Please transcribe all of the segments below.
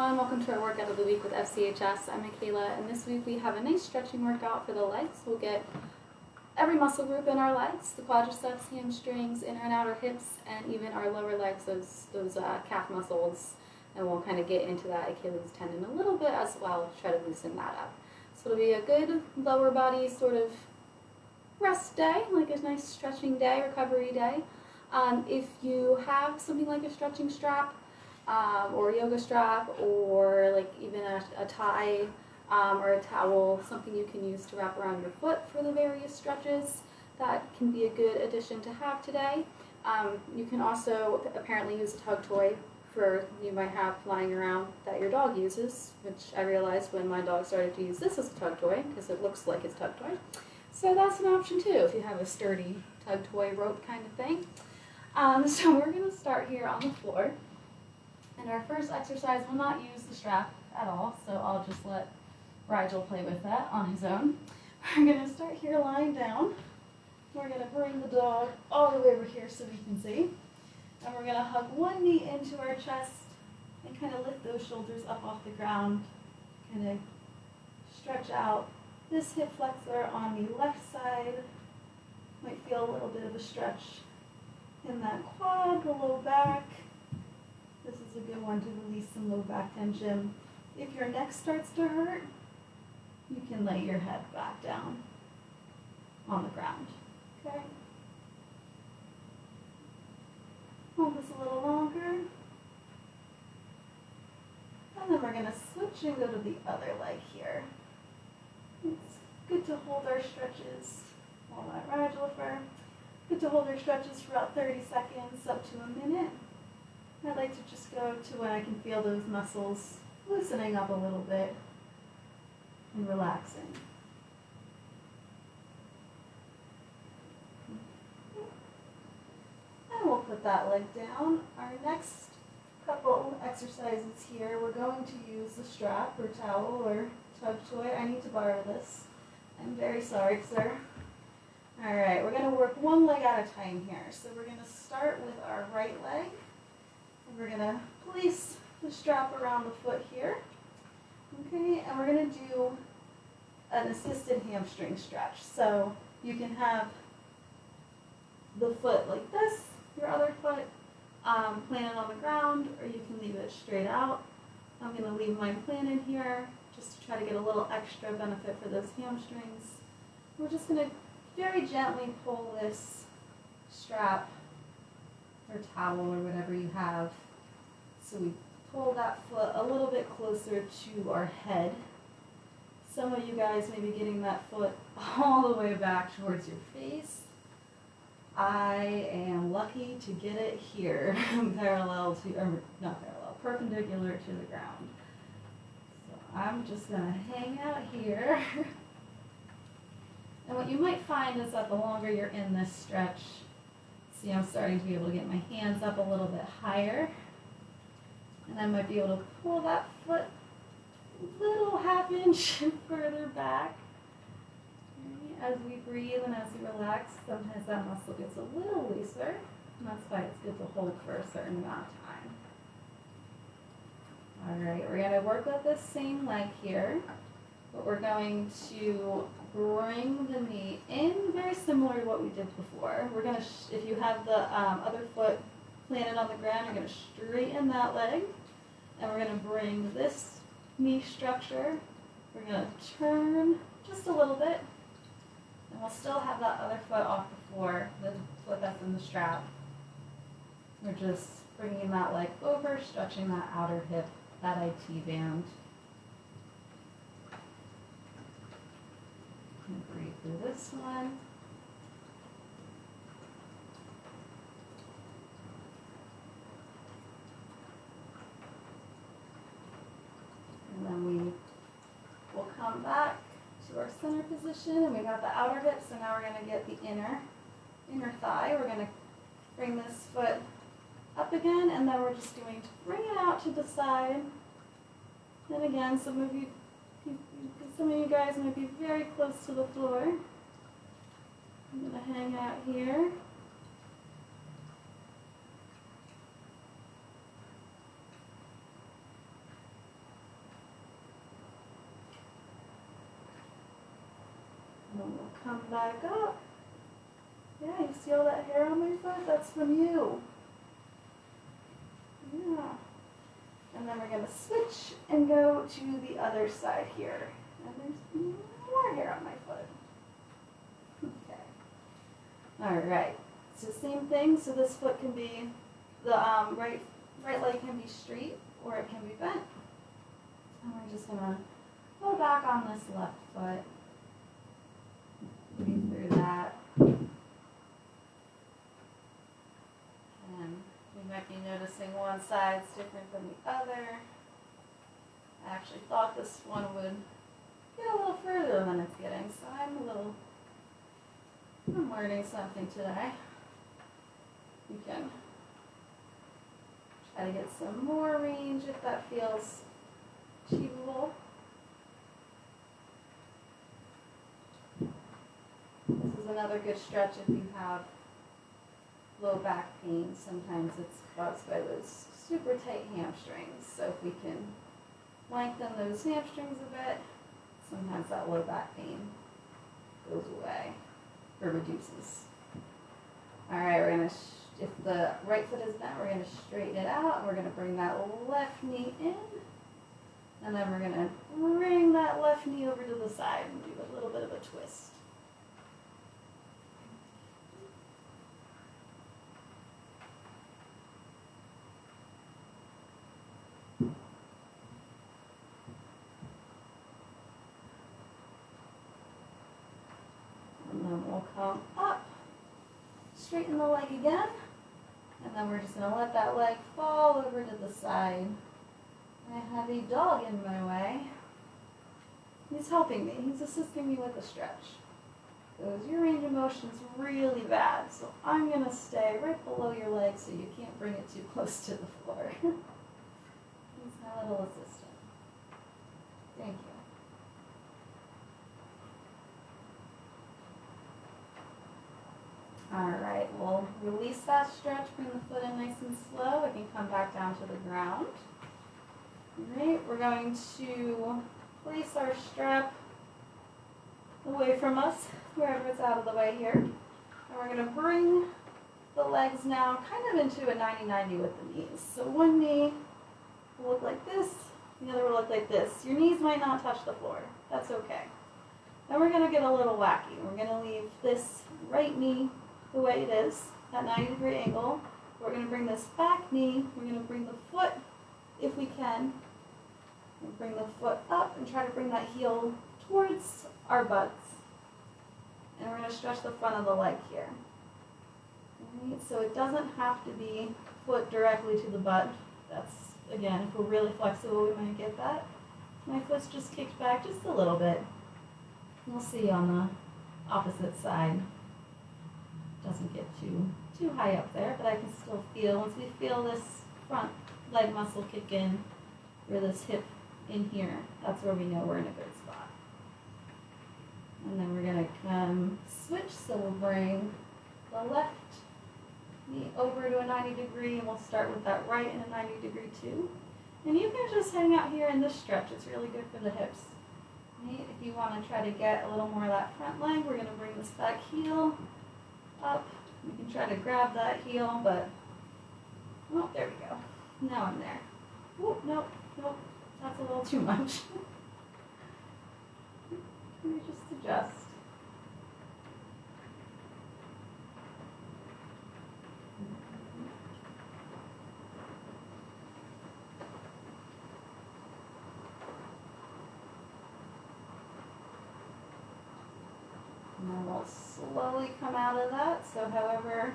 everyone, welcome to our workout of the week with FCHS. I'm Michaela, and this week we have a nice stretching workout for the legs. We'll get every muscle group in our legs, the quadriceps, hamstrings, inner and outer hips, and even our lower legs, those calf muscles, and we'll kind of get into that Achilles tendon a little bit as well, try to loosen that up. So it'll be a good lower body sort of rest day, like a nice stretching day, recovery day. If you have something like a stretching strap, or a yoga strap, or like even a tie or a towel, something you can use to wrap around your foot for the various stretches, that can be a good addition to have today. You can also apparently use a tug toy you might have lying around that your dog uses, which I realized when my dog started to use this as a tug toy, because it looks like it's a tug toy. So that's an option too, if you have a sturdy tug toy rope kind of thing. So we're going to start here on the floor. And our first exercise will not use the strap at all, so I'll just let Rigel play with that on his own. We're going to start here lying down. We're going to bring the dog all the way over here so we can see. And we're going to hug one knee into our chest and kind of lift those shoulders up off the ground. Kind of stretch out this hip flexor on the left side. Might feel a little bit of a stretch in that quad, the low back. This is a good one to release some low back tension. If your neck starts to hurt, you can lay your head back down on the ground. Okay? Hold this a little longer. And then we're going to switch and go to the other leg here. It's good to hold our stretches. Hold that Rigel for. Good to hold our stretches for about 30 seconds up to a minute. I'd like to just go to when I can feel those muscles loosening up a little bit and relaxing. And we'll put that leg down. Our next couple exercises here, we're going to use the strap or towel or tug toy. I need to borrow this. I'm very sorry, sir. All right, we're going to work one leg at a time here. So we're going to start with our right leg. And we're going to place the strap around the foot here. Okay, and we're going to do an assisted hamstring stretch. So you can have the foot like this, your other foot planted on the ground, or you can leave it straight out. I'm going to leave mine planted here just to try to get a little extra benefit for those hamstrings. We're just going to very gently pull this strap or towel or whatever you have. So we pull that foot a little bit closer to our head. Some of you guys may be getting that foot all the way back towards your face. I am lucky to get it here, perpendicular to the ground. So I'm just going to hang out here. And what you might find is that the longer you're in this stretch, see, I'm starting to be able to get my hands up a little bit higher. And I might be able to pull that foot a little half inch further back. As we breathe and as we relax, sometimes that muscle gets a little looser. And that's why it's good to hold for a certain amount of time. All right, we're going to work with this same leg here. But we're going to bring the knee in, very similar to what we did before. We're going to, if you have the other foot planted on the ground, you're going to straighten that leg. And we're going to bring this knee structure. We're going to turn just a little bit. And we'll still have that other foot off the floor, the foot that's in the strap. We're just bringing that leg over, stretching that outer hip, that IT band. Breathe through this one. And then we will come back to our center position, and we got the outer hip, so now we're going to get the inner thigh. We're going to bring this foot up again, and then we're just going to bring it out to the side. And again, some of you guys might be very close to the floor. I'm going to hang out here. then we'll come back up. Yeah, you see all that hair on my foot? That's from you. Yeah. And then we're going to switch and go to the other side here. And there's more hair on my foot. Okay. All right. So same thing. So this foot can be, the right leg can be straight or it can be bent. And we're just going to go back on this left foot. Breathe through that. And you might be noticing one side's different than the other. I actually thought this one would get a little further than it's getting, so I'm learning something today. You can try to get some more range if that feels achievable. This is another good stretch if you have low back pain. Sometimes it's caused by those super tight hamstrings. So if we can lengthen those hamstrings a bit, sometimes that low back pain goes away or reduces. All right, we're gonna, if the right foot is bent, we're gonna straighten it out, and we're gonna bring that left knee in, and then we're gonna bring that left knee over to the side and do a little bit of a twist. And then we'll come up, straighten the leg again, and then we're just going to let that leg fall over to the side. I have a dog in my way. He's helping me. He's assisting me with the stretch. Because your range of motion is really bad, so I'm going to stay right below your leg so you can't bring it too close to the floor. He's my little assistant. Thank you. Alright, we'll release that stretch, bring the foot in nice and slow. We can come back down to the ground. Alright, we're going to place our strap away from us, wherever it's out of the way here. And we're going to bring the legs now kind of into a 90-90 with the knees. So one knee will look like this, the other will look like this. Your knees might not touch the floor. That's okay. Then we're going to get a little wacky. We're going to leave this right knee the way it is, that 90-degree angle. We're going to bring this back knee, we're going to bring the foot, if we can, and bring the foot up and try to bring that heel towards our butts. And we're going to stretch the front of the leg here. Alright, so it doesn't have to be foot directly to the butt. That's, again, if we're really flexible, we might get that. My foot's just kicked back just a little bit. We'll see on the opposite side. Doesn't get too high up there, but I can still feel, once we feel this front leg muscle kick in, or this hip in here, that's where we know we're in a good spot. And then we're going to come switch, so we'll bring the left knee over to a 90-degree, and we'll start with that right in a 90-degree too. And you can just hang out here in this stretch, it's really good for the hips. Right? If you want to try to get a little more of that front leg, we're going to bring this back heel up. You can try to grab that heel, but, oh, there we go. Now I'm there. Oh, nope, that's a little too much. Let me just adjust. And then we'll slowly come out of that, so however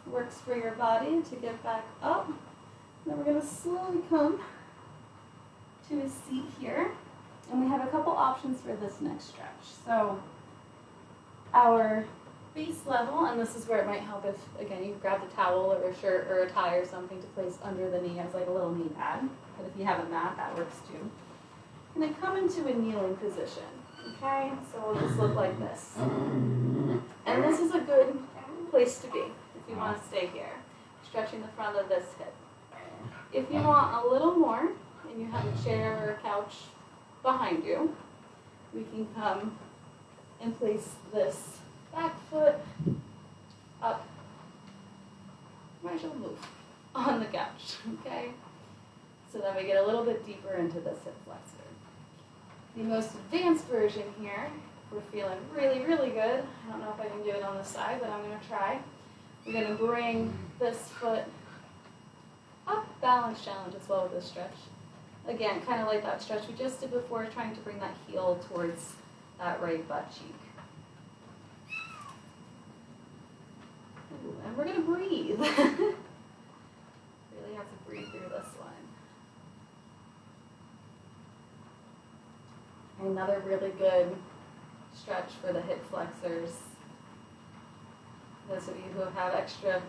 works for your body to get back up. Then we're going to slowly come to a seat here. And we have a couple options for this next stretch. So our base level, and this is where it might help if, again, you grab a towel or a shirt or a tie or something to place under the knee as like a little knee pad. But if you have a mat, that works too. And then come into a kneeling position. Okay, so we'll just look like this. And this is a good place to be if you want to stay here, stretching the front of this hip. If you want a little more, and you have a chair or a couch behind you, we can come and place this back foot up, might as well move, on the couch, okay? So then we get a little bit deeper into this hip flexor. The most advanced version here, we're feeling really, really good. I don't know if I can do it on the side, but I'm gonna try. We're gonna bring this foot up, balance challenge as well with this stretch. Again, kind of like that stretch we just did before, trying to bring that heel towards that right butt cheek. Ooh, and we're gonna breathe. Really have to breathe through this one. Another really good stretch for the hip flexors. Those of you who have extra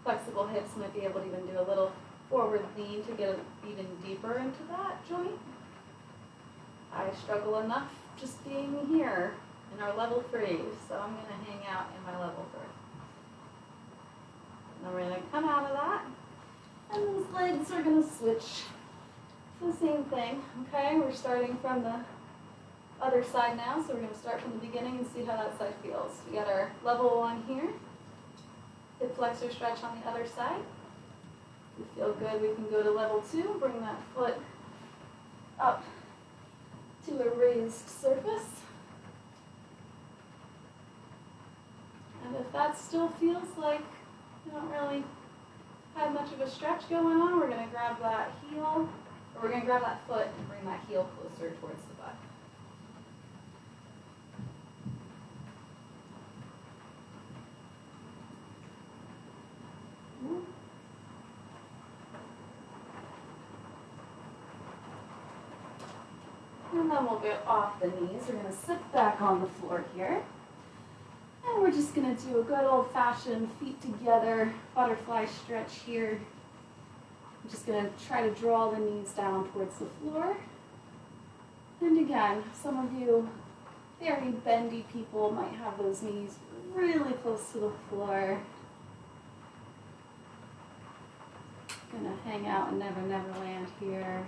flexible hips might be able to even do a little forward lean to get even deeper into that joint. I struggle enough just being here in our level 3, so I'm going to hang out in my level 3. And then we're going to come out of that, and those legs are going to switch to the same thing, okay? We're starting from the other side now, so we're going to start from the beginning and see how that side feels. We got our level 1 here, hip flexor stretch on the other side. If we feel good, we can go to level 2, bring that foot up to a raised surface. And if that still feels like you don't really have much of a stretch going on, we're going to grab that heel, or we're going to grab that foot and bring that heel closer towards the butt. And then we'll get off the knees. We're going to sit back on the floor here. And we're just going to do a good old-fashioned feet together butterfly stretch here. I'm just going to try to draw the knees down towards the floor. And again, some of you very bendy people might have those knees really close to the floor. Going to hang out in Never Never Land here.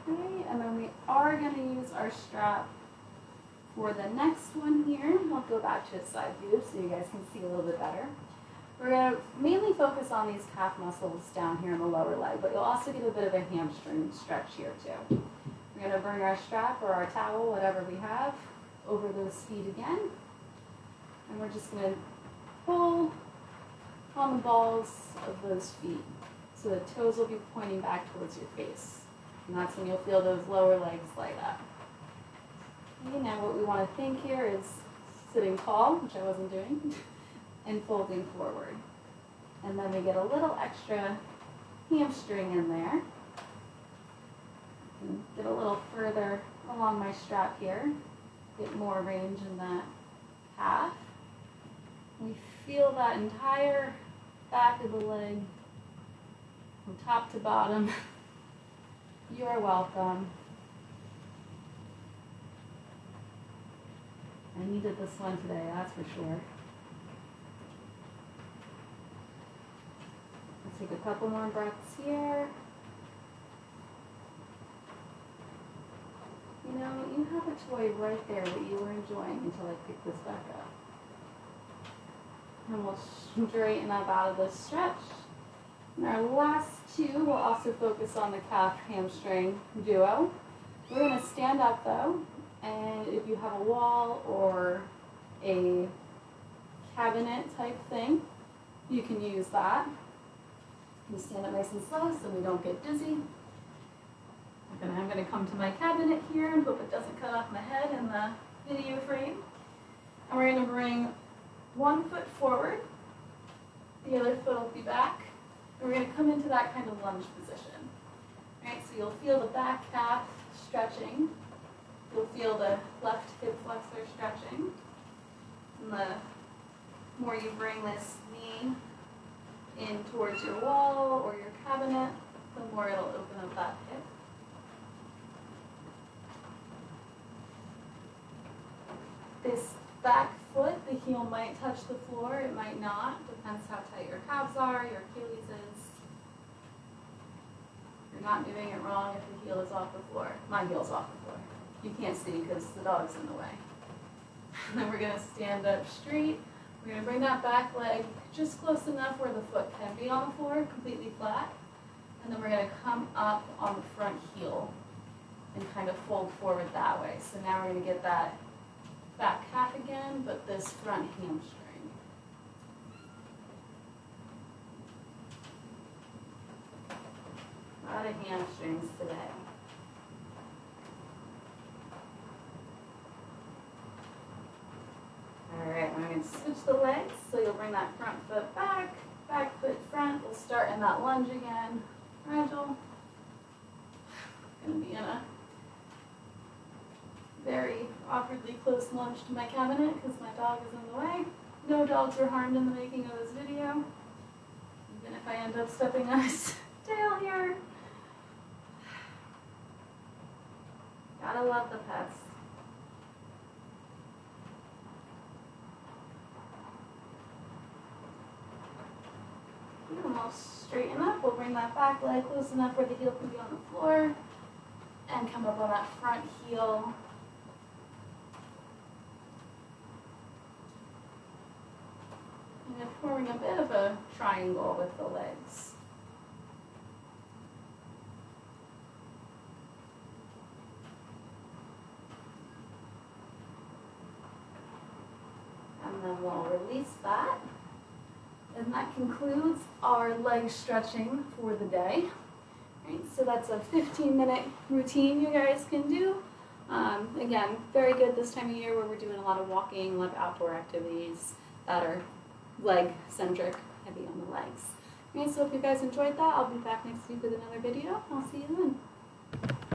Okay, and then we are going to use our strap for the next one here. I'll go back to a side view so you guys can see a little bit better. We're going to mainly focus on these calf muscles down here in the lower leg, but you'll also get a bit of a hamstring stretch here too. We're going to bring our strap or our towel, whatever we have, over those feet again. And we're just going to pull on the balls of those feet. So the toes will be pointing back towards your face. And that's when you'll feel those lower legs light up. Okay, now what we want to think here is sitting tall, which I wasn't doing, and folding forward. And then we get a little extra hamstring in there. And get a little further along my strap here. Get more range in that calf. We feel that entire back of the leg from top to bottom. You are welcome. I needed this one today, that's for sure. Let's take a couple more breaths here. You know, you have a toy right there that you were enjoying until I picked this back up. And we'll straighten up out of this stretch. And our last two, we'll also focus on the calf hamstring duo. We're going to stand up though, and if you have a wall or a cabinet type thing, you can use that. You stand up nice and slow so we don't get dizzy. I'm going to come to my cabinet here and hope it doesn't cut off my head in the video frame. And we're going to bring one foot forward, the other foot will be back, and we're going to come into that kind of lunge position. Right, so you'll feel the back calf stretching, you'll feel the left hip flexor stretching, and the more you bring this knee in towards your wall or your cabinet, the more it'll open up that hip. This back foot, the heel might touch the floor, it might not. Depends how tight your calves are, your Achilles is. You're not doing it wrong if the heel is off the floor. My heel's off the floor. You can't see because the dog's in the way. And then we're going to stand up straight. We're going to bring that back leg just close enough where the foot can be on the floor, completely flat. And then we're going to come up on the front heel and kind of fold forward that way. So now we're going to get that back calf again, but this front hamstring. A lot of hamstrings today. Alright, we're going to switch the legs, so you'll bring that front foot back, back foot front. We'll start in that lunge again. Fragile. Going to be in a very awkwardly close lunge to my cabinet because my dog is in the way. No dogs were harmed in the making of this video. Even if I end up stepping on his tail here. Gotta love the pets. Almost straighten up. We'll bring that back leg close enough where the heel can be on the floor and come up on that front heel. And then forming a bit of a triangle with the legs. And then we'll release that. And that concludes our leg stretching for the day. Right, so that's a 15-minute routine you guys can do. Again, very good this time of year where we're doing a lot of walking, a lot of outdoor activities that are leg-centric, heavy on the legs. Okay, so if you guys enjoyed that, I'll be back next week with another video. I'll see you then.